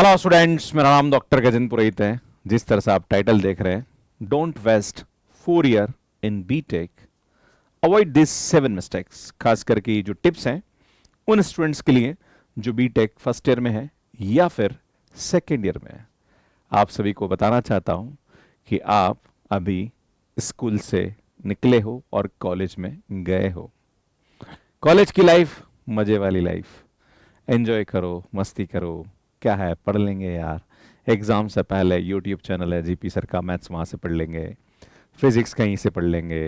Hello students, मेरा नाम doctor Gajendra पुरोहित है। जिस तरह से आप टाइटल देख रहे हैं, don't waste 4 year in BTech, avoid this 7 mistakes, खास करके ये जो टिप्स हैं उन स्टूडेंट्स के लिए जो बीटेक फर्स्ट ईयर में है या फिर सेकेंड ईयर में है। आप सभी को बताना चाहता हूं कि आप अभी स्कूल से निकले हो और कॉलेज में गए हो। कॉलेज की लाइफ मजे वाली लाइफ, एंजॉय करो, मस्ती करो। क्या है, पढ़ लेंगे यार, एग्जाम से पहले यूट्यूब चैनल है जीपी सर का, मैथ्स वहाँ से पढ़ लेंगे, फिजिक्स कहीं से पढ़ लेंगे,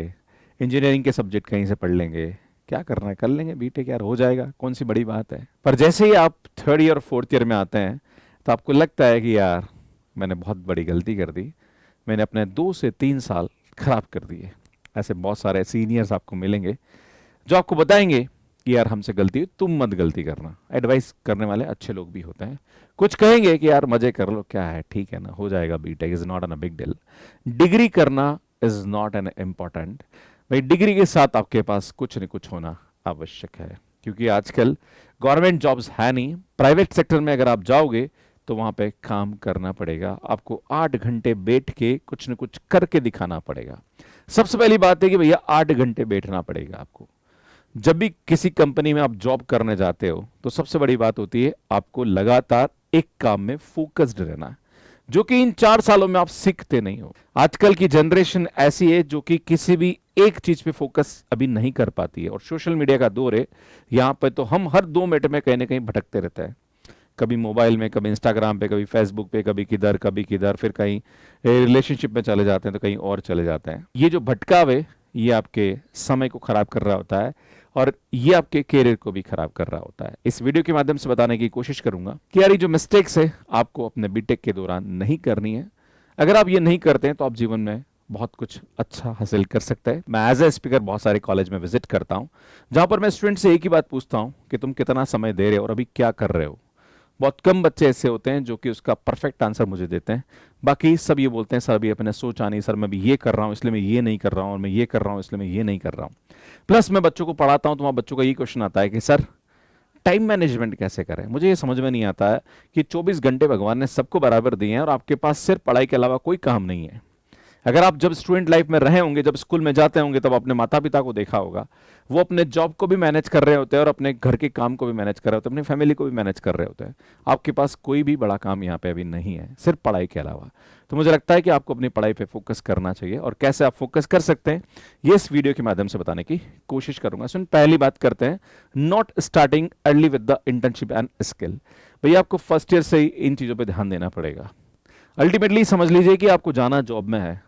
इंजीनियरिंग के सब्जेक्ट कहीं से पढ़ लेंगे। क्या करना है, कर लेंगे बीटेक यार, हो जाएगा, कौन सी बड़ी बात है। पर जैसे ही आप थर्ड ईयर और फोर्थ ईयर में आते हैं तो आपको लगता है कि यार मैंने बहुत बड़ी गलती कर दी, मैंने अपने 2 से 3 साल खराब कर दिए। ऐसे बहुत सारे सीनियर्स आपको मिलेंगे जो आपको बताएंगे कि यार हमसे गलती हुई, तुम मत गलती करना। एडवाइस करने वाले अच्छे लोग भी होते हैं। कुछ कहेंगे कि यार मजे कर लो, क्या है, ठीक है ना, हो जाएगा, BTech is not an a big deal, degree करना इज नॉट एन इम्पॉर्टेंट। भाई डिग्री के साथ आपके पास कुछ न कुछ होना आवश्यक है, क्योंकि आजकल गवर्नमेंट जॉब्स है नहीं। प्राइवेट सेक्टर में अगर आप जाओगे तो वहां पे काम करना पड़ेगा, आपको 8 घंटे बैठ के कुछ न कुछ करके दिखाना पड़ेगा। सबसे पहली बात है कि भैया 8 घंटे बैठना पड़ेगा आपको। जब भी किसी कंपनी में आप जॉब करने जाते हो तो सबसे बड़ी बात होती है आपको लगातार एक काम में फोकस्ड रहना है, जो कि इन 4 सालों में आप सीखते नहीं हो। आजकल की जनरेशन ऐसी है जो कि किसी भी एक चीज पे फोकस अभी नहीं कर पाती है, और सोशल मीडिया का दौर है। यहाँ पे तो हम हर 2 मिनट में कहीं ना कहीं भटकते रहते हैं, कभी मोबाइल में, कभी इंस्टाग्राम पे, कभी फेसबुक पे, कभी किधर, फिर कहीं रिलेशनशिप में चले जाते हैं तो कहीं और चले जाते हैं। ये जो भटकाव है ये आपके समय को खराब कर रहा होता है और ये आपके करियर को भी खराब कर रहा होता है। इस वीडियो के माध्यम से बताने की कोशिश करूंगा कि यार ये जो मिस्टेक्स है आपको अपने बीटेक के दौरान नहीं करनी है। अगर आप ये नहीं करते हैं तो आप जीवन में बहुत कुछ अच्छा हासिल कर सकते हैं। मैं एज ए स्पीकर बहुत सारे कॉलेज में विजिट करता हूं, जहां पर मैं स्टूडेंट से एक ही बात पूछता हूं कि तुम कितना समय दे रहे हो और अभी क्या कर रहे हो। बहुत कम बच्चे ऐसे होते हैं जो कि उसका परफेक्ट आंसर मुझे देते हैं। बाकी सब ये बोलते हैं सर अभी अपने सोचा नहीं, सर मैं भी ये कर रहा हूँ इसलिए मैं ये नहीं कर रहा हूँ, और मैं ये कर रहा हूँ इसलिए मैं ये नहीं कर रहा हूँ। प्लस मैं बच्चों को पढ़ाता हूँ तो वहाँ बच्चों का ये क्वेश्चन आता है कि सर टाइम मैनेजमेंट कैसे करें। मुझे ये समझ में नहीं आता है कि 24 घंटे भगवान ने सबको बराबर दिए हैं और आपके पास सिर्फ पढ़ाई के अलावा कोई काम नहीं है। अगर आप जब स्टूडेंट लाइफ में रहे होंगे, जब स्कूल में जाते होंगे, तब अपने माता पिता को देखा होगा, वो अपने जॉब को भी मैनेज कर रहे होते हैं और अपने घर के काम को भी मैनेज कर रहे होते हैं, अपनी फैमिली को भी मैनेज कर रहे होते हैं। आपके पास कोई भी बड़ा काम यहाँ पे अभी नहीं है सिर्फ पढ़ाई के अलावा। तो मुझे लगता है कि आपको अपनी पढ़ाई पे फोकस करना चाहिए, और कैसे आप फोकस कर सकते हैं ये इस वीडियो के माध्यम से बताने की कोशिश करूंगा। सुन, पहली बात करते हैं, not starting early with the internship and skill. भैया आपको फर्स्ट ईयर से ही इन चीज़ों पर ध्यान देना पड़ेगा। अल्टीमेटली समझ लीजिए कि आपको जाना जॉब में है,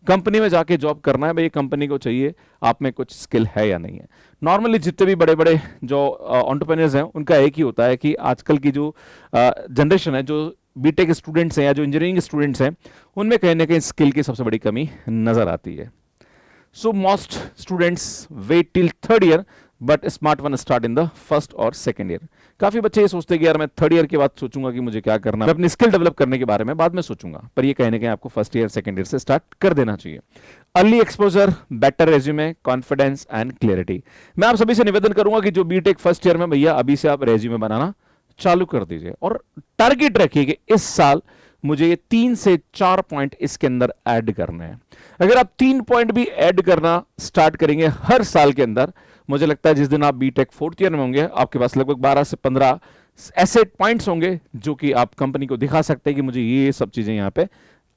कंपनी में जाके जॉब करना है। भाई कंपनी को चाहिए आप में कुछ स्किल है या नहीं है। नॉर्मली जितने भी बड़े बड़े जो एंटरप्रेन्योर्स हैं उनका एक ही होता है कि आजकल की जो जनरेशन है, जो बीटेक स्टूडेंट्स हैं या जो इंजीनियरिंग स्टूडेंट्स हैं, उनमें कहीं ना कहीं स्किल की सबसे बड़ी कमी नजर आती है। So most students wait till third year, but smart one start in the first और सेकेंड ईयर। काफी बच्चे ये सोचते हैं कि यार मैं थर्ड ईयर के बाद सोचूंगा कि मुझे क्या करना है, मैं अपनी स्किल डेवलप करने के बारे में बाद में सोचूंगा। पर ये कहीं ना कहीं आपको फर्स्ट ईयर सेकेंड ईयर से स्टार्ट कर देना चाहिए। Early exposure, better resume, confidence and clarity. मैं आप सभी से निवेदन करूंगा कि जो बीटेक फर्स्ट ईयर में, भैया अभी से आप रेज्यूमे बनाना चालू कर दीजिए और टारगेट रखिए कि इस साल मुझे ये 3 से 4 पॉइंट इसके अंदर ऐड करने हैं। अगर आप 3 पॉइंट भी ऐड करना स्टार्ट करेंगे हर साल के अंदर, मुझे लगता है जिस दिन आप बीटेक फोर्थ ईयर में होंगे आपके पास लगभग 12 से 15 ऐसे पॉइंट्स होंगे जो कि आप कंपनी को दिखा सकते हैं कि मुझे ये सब चीजें यहाँ पे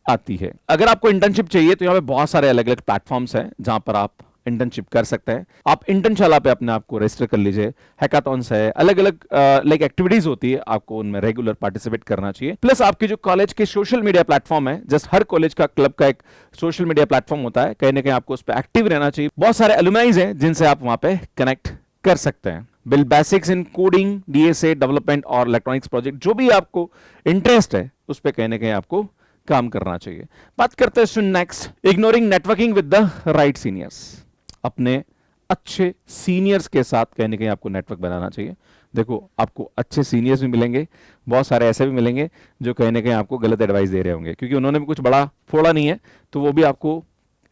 आती है। अगर आपको इंटर्नशिप चाहिए तो यहाँ पे बहुत सारे अलग अलग प्लेटफॉर्म्स हैं जहां पर आप इंटर्नशिप कर सकते हैं। आप इंटर्नशाला पे अपने आप को रजिस्टर कर लीजिए। हैकाथॉन्स है, अलग अलग लाइक एक्टिविटीज होती है, आपको उनमें रेगुलर पार्टिसिपेट करना चाहिए। प्लस आपके जो कॉलेज के सोशल मीडिया प्लेटफॉर्म है, जस्ट हर कॉलेज का क्लब का एक सोशल मीडिया प्लेटफॉर्म होता है, कहीं ना कहीं आपको उस पर एक्टिव रहना चाहिए। बहुत सारे एलुमनाइज हैं जिनसे आप वहां पे कनेक्ट कर सकते हैं। Bill basics in coding, DSA development और इलेक्ट्रॉनिक्स प्रोजेक्ट, जो भी आपको इंटरेस्ट है उस पर कहीं ना कहीं आपको काम करना चाहिए। बात करते हैं next, ignoring networking with the right seniors. अपने अच्छे सीनियर्स के साथ कहीं ना कहीं आपको नेटवर्क बनाना चाहिए। देखो आपको अच्छे सीनियर्स भी मिलेंगे, बहुत सारे ऐसे भी मिलेंगे जो कहीं ना कहीं आपको गलत एडवाइस दे रहे होंगे, क्योंकि उन्होंने भी कुछ बड़ा फोड़ा नहीं है, तो वो भी आपको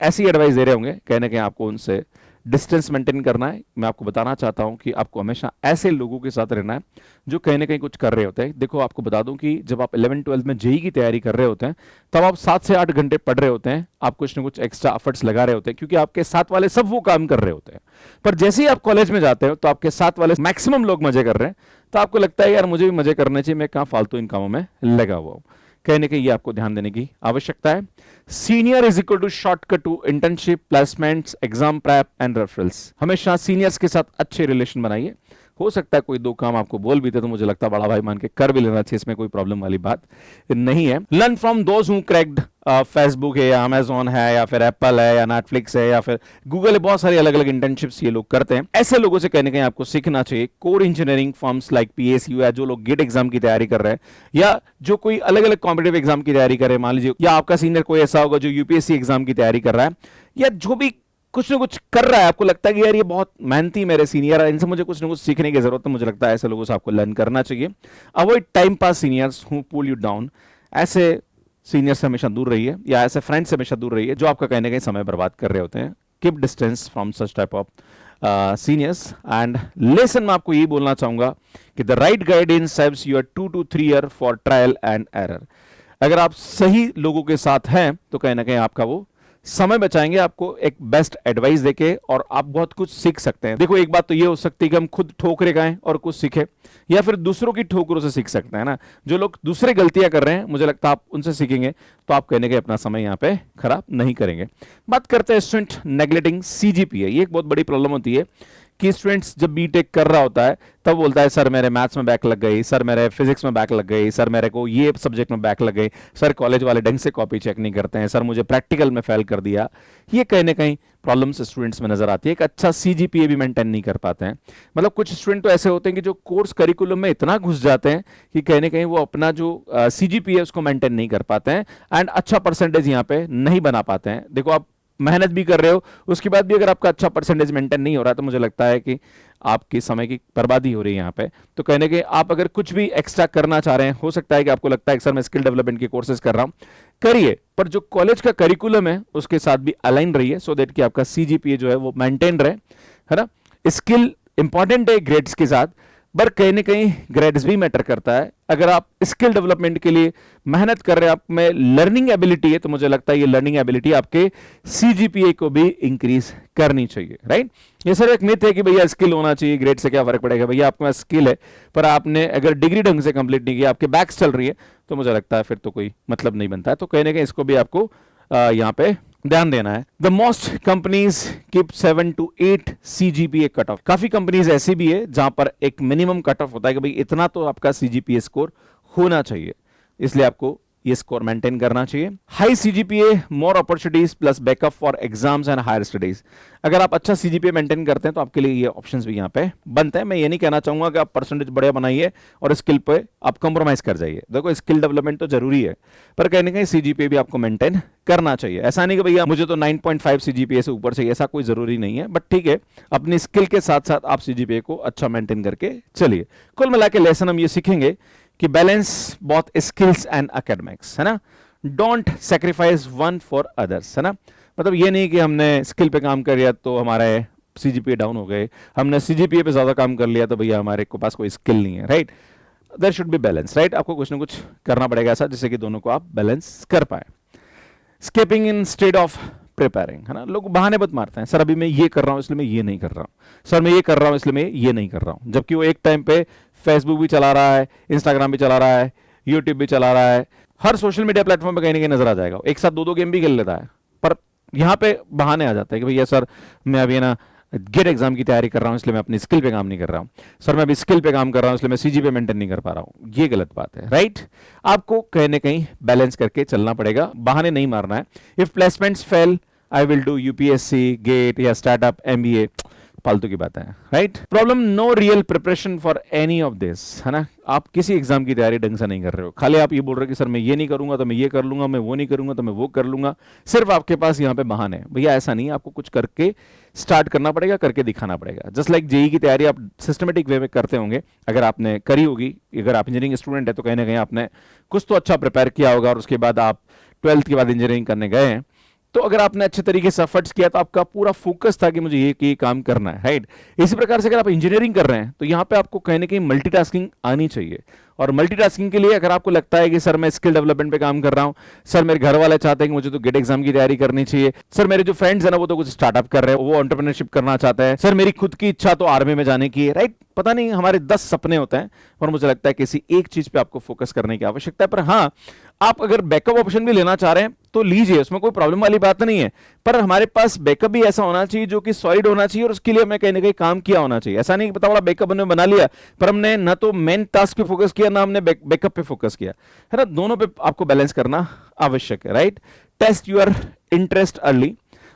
ऐसी एडवाइस दे रहे होंगे, कहीं ना कहीं आपको उनसे डिस्टेंस मेंटेन करना है। मैं आपको बताना चाहता हूं कि आपको हमेशा ऐसे लोगों के साथ रहना है जो कहीं ना कहीं कुछ कर रहे होते हैं। देखो आपको बता दूं कि जब आप 11-12 में जेई की तैयारी कर रहे होते हैं तब आप 7 से 8 घंटे पढ़ रहे होते हैं, आप कुछ ना कुछ एक्स्ट्रा एफर्ट्स लगा रहे होते हैं क्योंकि आपके साथ वाले सब वो काम कर रहे होते हैं। पर जैसे ही आप कॉलेज में जाते हो तो आपके साथ वाले मैक्सिमम लोग मजे कर रहे हैं, तो आपको लगता है यार मुझे भी मजे करने चाहिए, मैं कहाँ फालतू इन कामों में लगा हुआ हूं। कहीं ना कहीं ये आपको ध्यान देने की आवश्यकता है। Senior is equal to shortcut to internship, placements, exam prep and referrals. हमेशा सीनियर्स के साथ अच्छे रिलेशन बनाइए। हो सकता है कोई दो काम आपको बोल भी थे तो मुझे लगता है बड़ा भाई मान के कर भी लेना चाहिए, इसमें कोई प्रॉब्लम वाली बात नहीं है। Learn from those who cracked. Facebook है या अमेजोन है या फिर एप्पल है या नेटफ्लिक्स है या फिर गूगल है, बहुत सारी अलग अलग इंटर्नशिप्स ये लोग करते हैं। ऐसे लोगों से कहीं ना कहीं आपको सीखना चाहिए। Core engineering firms like PSU या जो लोग गेट एग्जाम की तैयारी कर रहे हैं या जो कोई अलग अलग कॉम्पिटेटिव एग्जाम की तैयारी कर रहे हैं, मान लीजिए या आपका सीनियर कोई ऐसा होगा जो यूपीएससी एग्जाम की तैयारी कर रहा है या जो भी कुछ ना कुछ कर रहा है, आपको लगता है कि यार ये बहुत मेहनती मेरे सीनियर है, इनसे मुझे कुछ ना कुछ सीखने की जरूरत है, मुझे लगता है ऐसे लोगों से आपको लर्न करना चाहिए। Avoid time pass seniors who pull you down. ऐसे सीनियर से हमेशा दूर रहिए या ऐसे फ्रेंड से हमेशा दूर रहिए जो आपका कहीं ना कहीं समय बर्बाद कर रहे होते हैं। Keep distance from such type of seniors. And lesson में आपको ये बोलना चाहूंगा कि the right guidance helps you 2 to 3 year for trial and error. अगर आप सही लोगों के साथ हैं तो कहीं ना कहीं आपका वो समय बचाएंगे, आपको एक बेस्ट एडवाइस देके, और आप बहुत कुछ सीख सकते हैं। देखो एक बात तो ये हो सकती है कि हम खुद ठोकरे खाएं और कुछ सीखें, या फिर दूसरों की ठोकरों से सीख सकते हैं ना। जो लोग दूसरे गलतियां कर रहे हैं मुझे लगता है आप उनसे सीखेंगे तो आप कहने के अपना समय यहाँ पे खराब नहीं करेंगे। बात करते हैं स्टूडेंट नेग्लेक्टिंग सीजीपीए। ये एक बहुत बड़ी प्रॉब्लम होती है कि स्टूडेंट्स जब बीटेक कर रहा होता है तब बोलता है सर मेरे मैथ्स में बैक लग गई, सर मेरे फिजिक्स में बैक लग गई, सर मेरे को ये सब्जेक्ट में बैक लग गई, सर कॉलेज वाले ढंग से कॉपी चेक नहीं करते हैं, सर मुझे प्रैक्टिकल में फेल कर दिया। ये कहीं ना कहीं प्रॉब्लम्स स्टूडेंट्स में नजर आती है। एक अच्छा सीजीपीए भी मेंटेन नहीं कर पाते हैं। मतलब कुछ स्टूडेंट तो ऐसे होते हैं कि जो कोर्स करिकुलम में इतना घुस जाते हैं कि कहीं ना कहीं वो अपना जो सीजीपीए उसको मेंटेन नहीं कर पाते हैं एंड अच्छा परसेंटेज यहाँ पे नहीं बना पाते हैं। देखो आप मेहनत भी कर रहे हो, उसके बाद भी अगर आपका अच्छा परसेंटेज मेंटेन नहीं हो रहा है तो मुझे लगता है कि आपकी समय की बर्बादी हो रही है यहाँ पे। तो कहने के आप अगर कुछ भी एक्स्ट्रा करना चाह रहे हैं, हो सकता है कि आपको लगता है कि सर मैं स्किल डेवलपमेंट के कोर्सेज कर रहा हूं, करिए, पर जो कॉलेज का करिकुलम है उसके साथ भी अलाइन रहिए सो दैट कि आपका सीजीपीए जो है वो मेंटेन रहे, है ना। स्किल इंपॉर्टेंट है ग्रेड्स के साथ, पर कहीं ना कहीं ग्रेड्स भी मैटर करता है। अगर आप स्किल डेवलपमेंट के लिए मेहनत कर रहे हैं, आप में लर्निंग एबिलिटी है, तो मुझे लगता है ये लर्निंग एबिलिटी आपके सीजीपीए को भी इंक्रीज करनी चाहिए, राइट। ये सर एक मिथ है कि भैया स्किल होना चाहिए, ग्रेड से क्या फर्क पड़ेगा। भैया आपके पास स्किल है पर आपने अगर डिग्री ढंग से कंप्लीट नहीं किया, आपके बैक्स चल रही है, तो मुझे लगता है फिर तो कोई मतलब नहीं बनता है। तो कहीं ना कहीं इसको भी आपको यहाँ पे ध्यान देना है। The most companies keep 7 to 8 CGPA cut off. काफी कंपनीज ऐसी भी है जहां पर एक मिनिमम कट ऑफ होता है कि भाई इतना तो आपका सीजीपीए स्कोर होना चाहिए, इसलिए आपको ये स्कोर मेंटेन करना चाहिए। High CGPA more opportunities plus backup for exams and higher studies. अगर आप अच्छा सीजीपीए मेंटेन करते हैं तो आपके लिए ये ऑप्शंस भी यहाँ पे बनते हैं। मैं ये नहीं कहना चाहूंगा कि आप परसेंटेज बढ़िया बनाइए और स्किल पे आप कंप्रोमाइज कर जाइए। देखो स्किल डेवलपमेंट तो जरूरी है, पर कहीं ना कहीं सीजीपीए भी आपको मेंटेन करना चाहिए। ऐसा नहीं कि भैया मुझे तो 9.5 सीजीपीए से ऊपर चाहिए, ऐसा कोई जरूरी नहीं है। बट ठीक है, अपनी स्किल के साथ साथ आप सीजीपीए को अच्छा मेंटेन करके चलिए। कुल मिला के लेसन हम ये सीखेंगे कि balance both skills and academics, है ना। Don't sacrifice one for others, है ना। मतलब ये नहीं कि हमने स्किल पे काम कर लिया तो हमारे सीजीपीए डाउन हो गए, हमने सीजीपीए पे ज्यादा काम कर लिया तो भैया हमारे को पास कोई स्किल नहीं है, right. There should be balance, right. आपको कुछ ना कुछ करना पड़ेगा ऐसा जिससे कि दोनों को आप बैलेंस कर पाए। स्केपिंग इंस्टेड ऑफ प्रिपेयरिंग, है ना। लोग बहाने मत मारते हैं, सर अभी मैं ये कर रहा हूं इसलिए मैं ये नहीं कर रहा हूं, सर मैं ये कर रहा हूं इसलिए मैं ये नहीं कर रहा हूं। जबकि वो एक टाइम पे फेसबुक भी चला रहा है, इंस्टाग्राम भी चला रहा है, यूट्यूब भी चला रहा है, हर सोशल मीडिया प्लेटफॉर्म पे कहीं ना कहीं नजर आ जाएगा, एक साथ 2-2 गेम भी खेल लेता है। पर यहाँ पे बहाने आ जाते हैं कि भैया सर मैं अभी ना गेट एग्जाम की तैयारी कर रहा हूं इसलिए मैं अपनी स्किल पे काम नहीं कर रहा हूं, सर मैं अभी स्किल पे काम कर रहा हूं इसलिए मैं सीजीपीए मेंटेन नहीं कर पा रहा हूं। ये गलत बात है, राइट। आपको कहीं ना कहीं बैलेंस करके चलना पड़ेगा, बहाने नहीं मारना है। If placements fail I will do UPSC, GATE या स्टार्टअप, एमबीए, फालतू की बात है, right. Problem no real preparation for any of this, है ना। आप किसी एग्जाम की तैयारी ढंग से नहीं कर रहे हो, खाली आप ये बोल रहे हो कि सर मैं ये नहीं करूंगा तो मैं ये कर लूंगा, मैं वो नहीं करूंगा तो मैं वो कर लूंगा। सिर्फ आपके पास यहाँ पे बहाने हैं। भैया ऐसा नहीं है, आपको कुछ करके स्टार्ट करना पड़ेगा, करके दिखाना पड़ेगा। जस्ट लाइक जेई की तैयारी आप सिस्टमेटिक वे में करते होंगे, अगर आपने करी होगी, अगर आप इंजीनियरिंग स्टूडेंट है तो कहीं ना कहीं आपने कुछ तो अच्छा प्रिपेयर किया होगा और उसके बाद आप 12th के बाद इंजीनियरिंग करने गए हैं, तो अगर आपने अच्छे तरीके से एफर्ट्स किया तो आपका पूरा फोकस था कि मुझे ये काम करना है, राइट। इसी प्रकार से अगर आप इंजीनियरिंग कर रहे हैं तो यहां पे आपको कहीं ना कहीं मल्टीटास्किंग आनी चाहिए। और मल्टीटास्किंग के लिए अगर आपको लगता है कि सर मैं स्किल डेवलपमेंट पे काम कर रहा हूं, सर मेरे घर वाले चाहते हैं कि मुझे तो गेट एग्जाम की तैयारी करनी चाहिए, सर मेरे जो फ्रेंड्स हैं ना वो तो कुछ स्टार्टअप कर रहे हैं, वो एंटरप्रेन्योरशिप करना चाहते हैं, सर मेरी खुद की इच्छा तो आर्मी में जाने की है, राइट। पता नहीं हमारे 10 सपने होते हैं और मुझे लगता है किसी एक चीज पे आपको फोकस करने की आवश्यकता है। पर हाँ, आप अगर बैकअप ऑप्शन भी लेना चाह रहे हैं तो लीजिए, उसमें कोई प्रॉब्लम वाली बात नहीं है। पर हमारे पास बैकअप भी ऐसा होना चाहिए जो कि सॉलिड होना चाहिए और उसके लिए हमें कहीं ना कहीं काम किया होना चाहिए। ऐसा नहीं कि पता बड़ा बैकअप हमने बना लिया पर हमने ना तो मेन टास्क पे फोकस किया ना हमने बैकअप पे फोकस किया, है ना। दोनों पे आपको बैलेंस करना आवश्यक है, right. Test your interest early.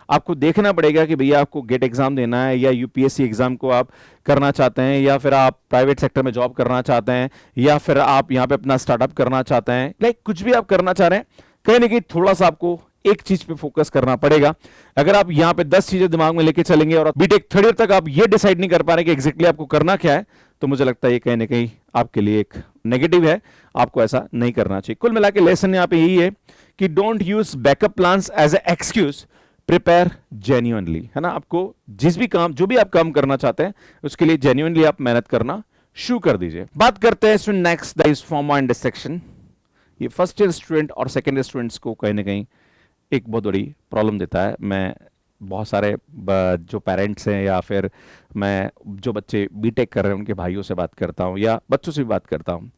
आपको देखना पड़ेगा कि भैया आपको गेट एग्जाम देना है या यूपीएससी एग्जाम को आप करना चाहते हैं, या फिर आप प्राइवेट सेक्टर में जॉब करना चाहते हैं, या फिर आप यहां पे अपना स्टार्टअप करना चाहते हैं, लाइक कुछ भी आप करना चाह रहे हैं, कहीं ना कहीं थोड़ा सा आपको एक चीज पे फोकस करना पड़ेगा। अगर आप यहां पे 10 चीजें दिमाग में लेके चलेंगे और बीटेक थर्ड ईयर तक आप ये डिसाइड नहीं कर पा रहे कि एग्जैक्टली आपको करना क्या है, तो मुझे लगता है ये कहीं ना कहीं आपके लिए एक नेगेटिव है। आपको ऐसा नहीं करना चाहिए। कुल मिला के लेसन यहां पे यही है कि don't use backup plans as a excuse, prepare genuinely, है ना। आपको जिस भी काम, जो भी आप काम करना चाहते हैं उसके लिए जेन्युइनली आप मेहनत करना शुरू कर दीजिए। बात करते हैं स्टूडेंट नेक्स्ट, दैट इज फॉर्मा एंड डिस्ट्रैक्शन। ये फर्स्ट ईयर स्टूडेंट और सेकंड ईयर स्टूडेंट्स को कहीं ना कहीं एक बहुत बड़ी प्रॉब्लम देता है। मैं बहुत सारे जो पेरेंट्स हैं या फिर मैं जो बच्चे बीटेक कर रहे हैं उनके भाइयों से बात करता हूँ या बच्चों से भी बात करता हूँ,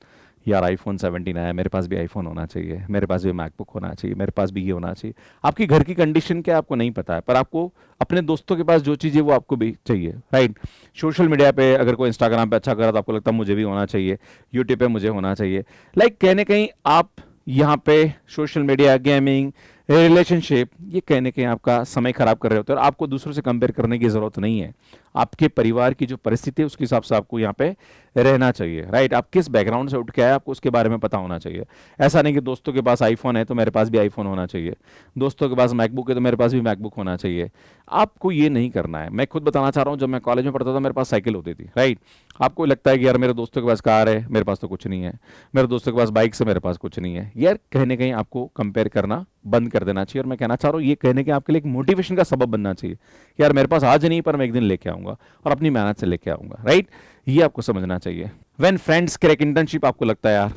यार आईफोन 17 आया, मेरे पास भी आईफोन होना चाहिए, मेरे पास भी मैकबुक होना चाहिए, मेरे पास भी ये होना चाहिए। आपकी घर की कंडीशन क्या है आपको नहीं पता है, पर आपको अपने दोस्तों के पास जो चीज़ है वो आपको भी चाहिए, राइट। सोशल मीडिया पे अगर कोई इंस्टाग्राम पे अच्छा कर रहा है तो आपको लगता है मुझे भी होना चाहिए, यूट्यूब पे मुझे होना चाहिए। लाइक कहने कहीं आप यहाँ पे सोशल मीडिया, गेमिंग, रिलेशनशिप, ये कहने के आपका समय खराब कर रहे होते हैं। और आपको दूसरों से कंपेयर करने की जरूरत नहीं है। आपके परिवार की जो परिस्थिति है उसके हिसाब से आपको यहाँ पे रहना चाहिए, राइट। आप किस बैकग्राउंड से उठ के आए आपको उसके बारे में पता होना चाहिए। ऐसा नहीं कि दोस्तों के पास आईफोन है तो मेरे पास भी आईफोन होना चाहिए, दोस्तों के पास मैकबुक है तो मेरे पास भी मैकबुक होना चाहिए। आपको ये नहीं करना है। मैं खुद बताना चाह रहा हूँ, जब मैं कॉलेज में पढ़ता था मेरे पास साइकिल होती थी, राइट। आपको लगता है कि यार मेरे दोस्तों के पास कार है, मेरे पास तो कुछ नहीं है, मेरे दोस्तों के पास बाइक से, मेरे पास कुछ नहीं है। यार कहीं ना कहीं आपको कंपेयर करना बंद कर देना चाहिए। और मैं कहना चाह रहा हूँ ये कहने के आपके लिए एक मोटिवेशन का सबब बनना चाहिए। यार मेरे पास आज नहीं पर मैं एक दिन लेके आऊंगा और अपनी मेहनत से लेके आऊंगा, राइट। ये आपको समझना चाहिए। व्हेन फ्रेंड्स क्रैक इंटर्नशिप, आपको लगता है यार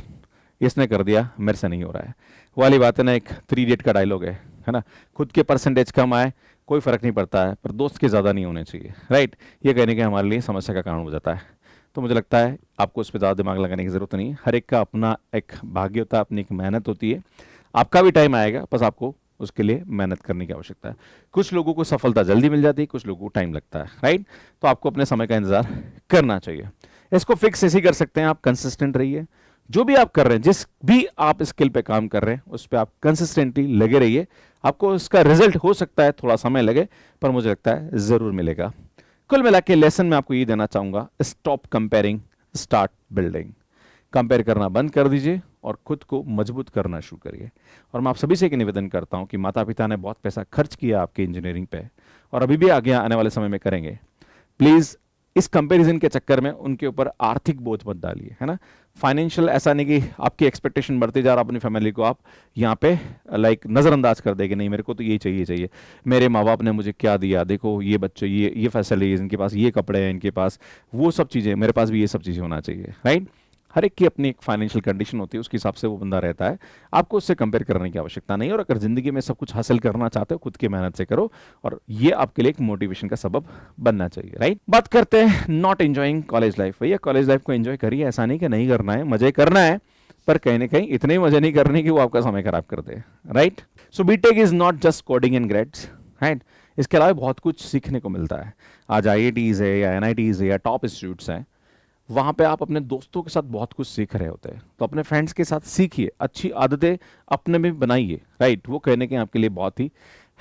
इसने कर दिया मेरे से नहीं हो रहा है, वाली बात है ना, एक 3 इडियट का डायलॉग है ना। खुद के परसेंटेज कम आए कोई फर्क नहीं पड़ता है, पर दोस्त के ज़्यादा नहीं होने चाहिए, राइट। ये कहने के हमारे लिए समस्या का कारण हो जाता है। तो मुझे लगता है आपको उस पर ज़्यादा दिमाग लगाने की ज़रूरत नहीं है। हर एक का अपना एक भाग्य होता है, अपनी एक मेहनत होती है। आपका भी टाइम आएगा, बस आपको उसके लिए मेहनत करने की आवश्यकता है। कुछ लोगों को सफलता जल्दी मिल जाती है, कुछ लोगों को टाइम लगता है, राइट। तो आपको अपने समय का इंतजार करना चाहिए। इसको फिक्स ऐसे ही कर सकते हैं, आप कंसिस्टेंट रहिए। जो भी आप कर रहे हैं, जिस भी आप स्किल पे काम कर रहे हैं उस पर आप कंसिस्टेंटली लगे रहिए। आपको उसका रिजल्ट हो सकता है थोड़ा समय लगे, पर मुझे लगता है जरूर मिलेगा। कुल मिला के लेसन में आपको ये देना चाहूंगा, stop comparing, start building. Compare करना बंद कर दीजिए और खुद को मजबूत करना शुरू करिए। और मैं आप सभी से एक निवेदन करता हूं कि माता पिता ने बहुत पैसा खर्च किया आपके इंजीनियरिंग पे और अभी भी आगे आने वाले समय में करेंगे। प्लीज इस कंपैरिजन के चक्कर में उनके ऊपर आर्थिक बोझ मत डालिए, है ना। फाइनेंशियल, ऐसा नहीं कि आपकी एक्सपेक्टेशन बढ़ती जा रहा, अपनी फैमिली को आप यहाँ पे लाइक नज़रअंदाज कर देंगे, नहीं मेरे को तो यही चाहिए चाहिए, मेरे माँ बाप ने मुझे क्या दिया, देखो ये बच्चे, ये फैसिलिटीज, इनके पास ये कपड़े हैं, इनके पास वो सब चीज़ें, मेरे पास भी ये सब चीज़ें होना चाहिए, राइट। हर एक की अपनी एक फाइनेंशियल कंडीशन होती है, उसके हिसाब से वो बंदा रहता है। आपको उससे कंपेयर करने की आवश्यकता नहीं है। और अगर जिंदगी में सब कुछ हासिल करना चाहते हो खुद की मेहनत से करो, और ये आपके लिए एक मोटिवेशन का सबब बनना चाहिए, राइट। बात करते हैं नॉट एंजॉइंग कॉलेज लाइफ। भैया कॉलेज लाइफ को एंजॉय करिए, ऐसा नहीं कि नहीं करना है, मजे करना है, पर कहीं ना कहीं इतने मजे नहीं करने कि वो आपका समय खराब कर दे, right. So BTech is not just coding and grades, right. इसके अलावा बहुत कुछ सीखने को मिलता है। आज IITs है या NITs है या टॉप इंस्टीट्यूट्स हैं, वहाँ पे आप अपने दोस्तों के साथ बहुत कुछ सीख रहे होते हैं। तो अपने फ्रेंड्स के साथ सीखिए, अच्छी आदतें अपने में बनाइए, राइट। वो कहने के आपके लिए बहुत ही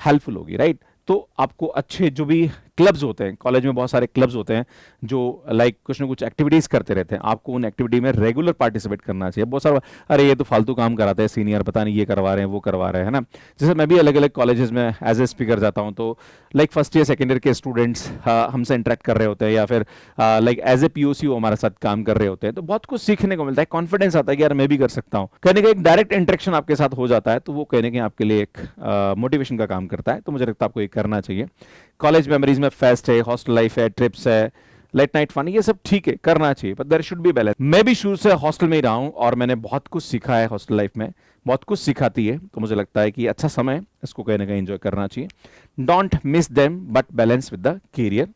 हेल्पफुल होगी, राइट। तो आपको अच्छे जो भी क्लब्स होते हैं कॉलेज में, बहुत सारे क्लब्स होते हैं जो लाइक कुछ ना कुछ एक्टिविटीज़ करते रहते हैं, आपको उन एक्टिविटी में रेगुलर पार्टिसिपेट करना चाहिए। बहुत सारा अरे ये तो फालतू काम कराते हैं सीनियर, पता नहीं ये करवा रहे हैं वो करवा रहे हैं, है ना। जैसे मैं भी अलग अलग कॉलेजेस में एज ए स्पीकर जाता हूँ, तो like first year second year के स्टूडेंट्स हमसे इंटरेक्ट कर रहे होते हैं, या फिर लाइक एज ए पीओसी वो हमारे साथ काम कर रहे होते हैं, तो बहुत कुछ सीखने को मिलता है, कॉन्फिडेंस आता है कि यार मैं भी कर सकता हूँ। कहने का एक डायरेक्ट इंटरेक्शन आपके साथ हो जाता है, तो वो कहने के आपके लिए एक मोटिवेशन का काम करता है। तो मुझे लगता है आपको ये करना चाहिए। कॉलेज मेमोरीज में फेस्ट है, हॉस्टल लाइफ है, ट्रिप्स है, लेट नाइट फन, ये सब ठीक है, करना चाहिए, but there should be balance. मैं भी शुरू से हॉस्टल में ही रहा हूँ और मैंने बहुत कुछ सीखा है हॉस्टल लाइफ में, बहुत कुछ सिखाती है, तो मुझे लगता है कि अच्छा समय है, इसको कहीं ना कहीं एंजॉय करना चाहिए। Don't miss them but balance with the career.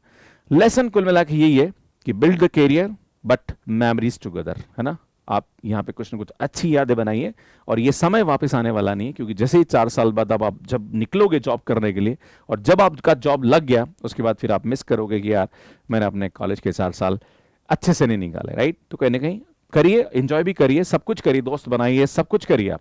Lesson कुल मिला के यही है कि build the career but memories together, है ना। आप यहाँ पे कुछ ना कुछ अच्छी यादें बनाइए, और ये समय वापस आने वाला नहीं है, क्योंकि जैसे ही 4 साल बाद अब आप जब निकलोगे जॉब करने के लिए, और जब आपका जॉब लग गया उसके बाद फिर आप मिस करोगे कि यार मैंने अपने कॉलेज के 4 साल अच्छे से नहीं निकाले, राइट। तो कहीं ना कहीं करिए, एंजॉय भी करिए, सब कुछ करिए, दोस्त बनाइए, सब कुछ करिए आप,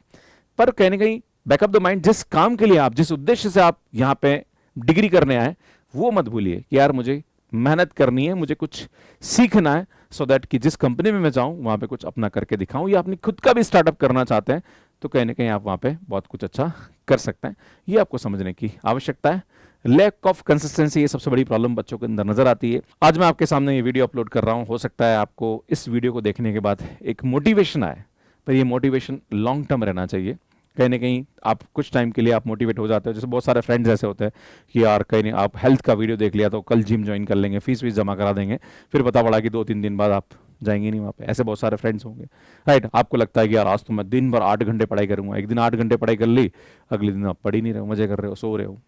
पर कहीं ना कहीं बैकअप द माइंड, जिस काम के लिए आप, जिस उद्देश्य से आप यहाँ पे डिग्री करने आए, वो मत भूलिए कि यार मुझे मेहनत करनी है, मुझे कुछ सीखना है, सो दैट कि जिस कंपनी में मैं जाऊं वहां पे कुछ अपना करके दिखाऊं, या अपनी खुद का भी स्टार्टअप करना चाहते हैं, तो कहीं ना कहीं आप वहां पे बहुत कुछ अच्छा कर सकते हैं। ये आपको समझने की आवश्यकता है। लैक ऑफ कंसिस्टेंसी, ये सबसे बड़ी प्रॉब्लम बच्चों के अंदर नजर आती है। आज मैं आपके सामने ये वीडियो अपलोड कर रहा हूं, हो सकता है आपको इस वीडियो को देखने के बाद एक मोटिवेशन आए, पर ये मोटिवेशन लॉन्ग टर्म रहना चाहिए। कहीं ना कहीं आप कुछ टाइम के लिए आप मोटिवेट हो जाते हो, जैसे बहुत सारे फ्रेंड्स ऐसे होते हैं कि यार कहीं नहीं, आप हेल्थ का वीडियो देख लिया तो कल जिम ज्वाइन कर लेंगे, फीस वीस जमा करा देंगे, फिर पता पड़ा कि 2-3 दिन बाद आप जाएंगे नहीं वहाँ पे। ऐसे बहुत सारे फ्रेंड्स होंगे, राइट। आपको लगता है कि यार आज तो मैं दिन भर 8 घंटे पढ़ाई करूंगा, एक दिन 8 घंटे पढ़ाई कर ली, अगले दिन आप पढ़ ही नहीं रहे हो, मजे कर रहे हो, सो रहे हो।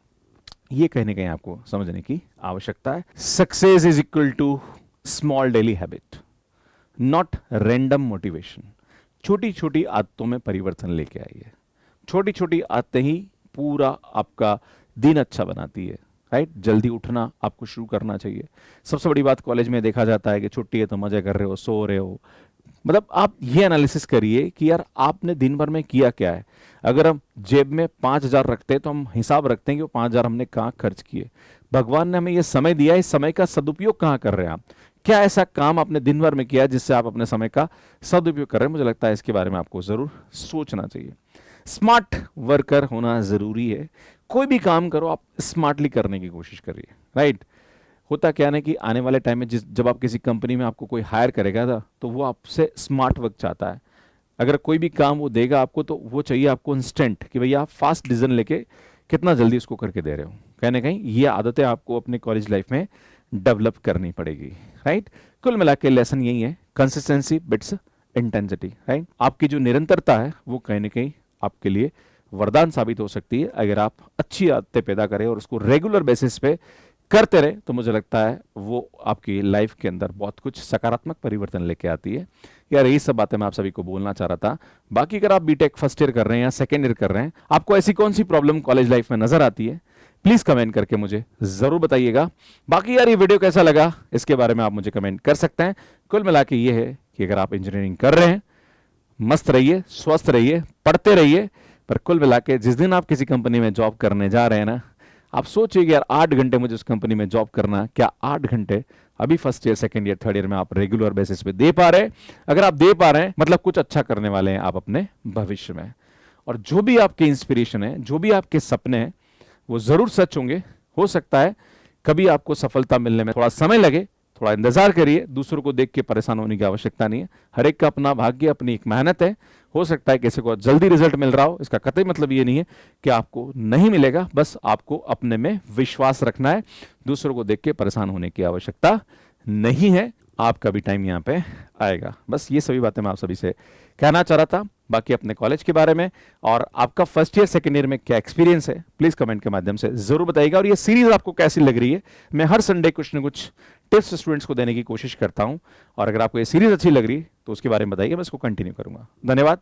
ये कहीं ना कहीं आपको समझने की आवश्यकता है। Success is equal to small daily habit, not random motivation. छोटी छोटी आदतों में परिवर्तन लेके आइए। छोटी छोटी आदतें ही पूरा आपका दिन अच्छा बनाती है, राइट। जल्दी उठना आपको शुरू करना चाहिए। सबसे बड़ी बात कॉलेज में देखा जाता है कि छुट्टी है तो मजे कर रहे हो, सो रहे हो। मतलब आप ये एनालिसिस करिए कि यार आपने दिन भर में किया क्या है। अगर हम जेब में 5,000 रखते हैं तो हम हिसाब रखते हैं कि वो 5,000 हमने कहाँ खर्च किए। भगवान ने हमें ये समय दिया है, इस समय का सदुपयोग कहाँ कर रहे हैं आप। क्या ऐसा काम आपने दिन भर में किया जिससे आप अपने समय का सदुपयोग कर रहे हैं। मुझे लगता है इसके बारे में आपको जरूर सोचना चाहिए। स्मार्ट वर्कर होना जरूरी है। कोई भी काम करो आप स्मार्टली करने की कोशिश करिए, राइट। होता क्या है कि आने वाले टाइम में जब आप किसी कंपनी में आपको कोई हायर करेगा था, तो वो आपसे स्मार्ट वर्क चाहता है। अगर कोई भी काम वो देगा आपको, तो वो चाहिए आपको इंस्टेंट, कि भैया आप फास्ट डिसीजन लेके कितना जल्दी उसको करके दे रहे हो। कहीं कहीं ये आदतें आपको अपने कॉलेज लाइफ में डेवलप करनी पड़ेगी, राइट। कुल मिला के लेसन यही है, कंसिस्टेंसी बिट्स इंटेंसिटी, राइट। आपकी जो निरंतरता है वो कहीं ना कहीं आपके लिए वरदान साबित हो सकती है। अगर आप अच्छी आदतें पैदा करें और उसको रेगुलर बेसिस पे करते रहे, तो मुझे लगता है वो आपकी लाइफ के अंदर बहुत कुछ सकारात्मक परिवर्तन लेके आती है। यार यही सब बातें मैं आप सभी को बोलना चाह रहा था। बाकी अगर आप बीटेक फर्स्ट ईयर कर रहे हैं या सेकेंड ईयर कर रहे हैं, आपको ऐसी कौन सी प्रॉब्लम कॉलेज लाइफ में नजर आती है, प्लीज कमेंट करके मुझे जरूर बताइएगा। बाकी यार ये वीडियो कैसा लगा इसके बारे में आप मुझे कमेंट कर सकते हैं। कुल मिला के ये है कि अगर आप इंजीनियरिंग कर रहे हैं, मस्त रहिए, स्वस्थ रहिए, पढ़ते रहिए, पर कुल मिला के जिस दिन आप किसी कंपनी में जॉब करने जा रहे हैं ना, आप सोचिए कि यार 8 घंटे मुझे उस कंपनी में जॉब करना, क्या 8 घंटे अभी first year second year third year में आप रेगुलर बेसिस पे दे पा रहे हैं। अगर आप दे पा रहे हैं मतलब कुछ अच्छा करने वाले हैं आप अपने भविष्य में। और जो भी आपके इंस्पिरेशन है, जो भी आपके सपने हैं, वो जरूर सच होंगे। हो सकता है कभी आपको सफलता मिलने में थोड़ा समय लगे, थोड़ा इंतजार करिए। दूसरों को देख के परेशान होने की आवश्यकता नहीं है। हर एक का अपना भाग्य, अपनी एक मेहनत है। हो सकता है किसी को जल्दी रिजल्ट मिल रहा हो, इसका कतई मतलब ये नहीं है कि आपको नहीं मिलेगा। बस आपको अपने में विश्वास रखना है, दूसरों को देख के परेशान होने की आवश्यकता नहीं है। आपका भी टाइम यहाँ पे आएगा। बस ये सभी बातें मैं आप सभी से कहना चाह रहा था। बाकी अपने कॉलेज के बारे में और आपका फर्स्ट ईयर सेकेंड ईयर में क्या एक्सपीरियंस है, प्लीज कमेंट के माध्यम से जरूर बताइएगा। और ये सीरीज आपको कैसी लग रही है, मैं हर संडे कुछ ना कुछ टिप्स स्टूडेंट्स को देने की कोशिश करता हूं। और अगर आपको ये सीरीज अच्छी लग रही है तो उसके बारे में बताइए, मैं इसको कंटिन्यू करूंगा। धन्यवाद।